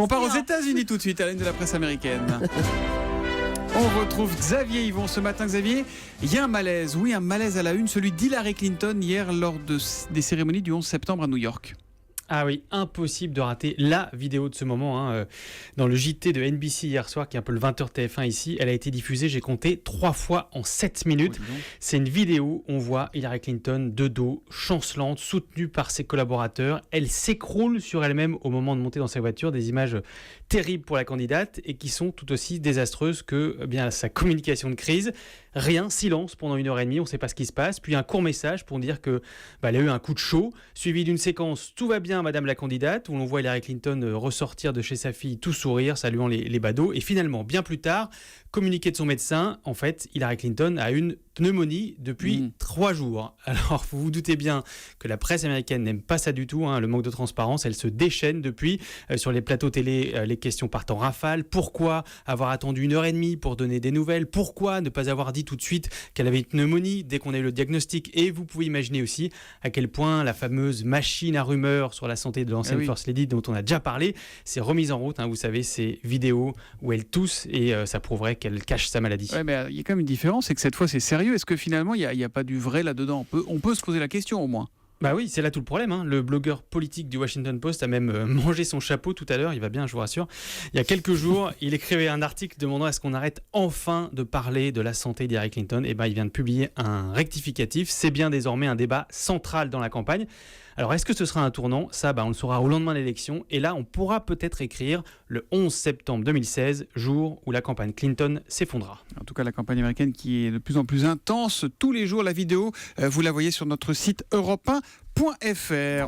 On part aux États-Unis tout de suite à la une de la presse américaine. On retrouve Xavier Yvon ce matin. Xavier, il y a un malaise. Oui, un malaise à la une, celui d'Hillary Clinton hier lors des cérémonies du 11 septembre à New York. Ah oui, impossible de rater la vidéo de ce moment. Dans le JT de NBC hier soir, qui est un peu le 20h TF1 ici, elle a été diffusée, j'ai compté 3 fois en 7 minutes. C'est une vidéo, on voit Hillary Clinton de dos, chancelante, soutenue par ses collaborateurs. Elle s'écroule sur elle-même au moment de monter dans sa voiture. Des images terribles pour la candidate et qui sont tout aussi désastreuses que sa communication de crise. Rien, silence pendant 1h30, on ne sait pas ce qui se passe. Puis un court message pour dire que elle a eu un coup de chaud, suivi d'une séquence « Tout va bien, madame la candidate », où l'on voit Hillary Clinton ressortir de chez sa fille tout sourire, saluant les badauds. Et finalement, bien plus tard, communiqué de son médecin, en fait, Hillary Clinton a une pneumonie depuis 3 jours. Alors, vous vous doutez bien que la presse américaine n'aime pas ça du tout, le manque de transparence. Elle se déchaîne depuis. Sur les plateaux télé, les questions partent en rafale. Pourquoi avoir attendu 1h30 pour donner des nouvelles ? Pourquoi ne pas avoir dit tout de suite qu'elle avait une pneumonie dès qu'on a eu le diagnostic ? Et vous pouvez imaginer aussi à quel point la fameuse machine à rumeurs sur la santé de l'ancienne First Lady, dont on a déjà parlé, s'est remise en route. Vous savez, ces vidéos où elle tousse et ça prouverait qu'elle cache sa maladie. Ouais, mais il y a quand même une différence, c'est que cette fois c'est sérieux. Est-ce que finalement il n'y a pas du vrai là-dedans ? On peut se poser la question au moins. Bah oui, c'est là tout le problème. Le blogueur politique du Washington Post a même mangé son chapeau tout à l'heure. Il va bien, je vous rassure. Il y a quelques jours, il écrivait un article demandant à ce qu'on arrête enfin de parler de la santé d'Hillary Clinton. Et il vient de publier un rectificatif. C'est bien désormais un débat central dans la campagne. Alors, est-ce que ce sera un tournant ? Ça, on le saura au lendemain de l'élection. Et là, on pourra peut-être écrire le 11 septembre 2016, jour où la campagne Clinton s'effondra. En tout cas, la campagne américaine qui est de plus en plus intense. Tous les jours, la vidéo, vous la voyez sur notre site europe1.fr.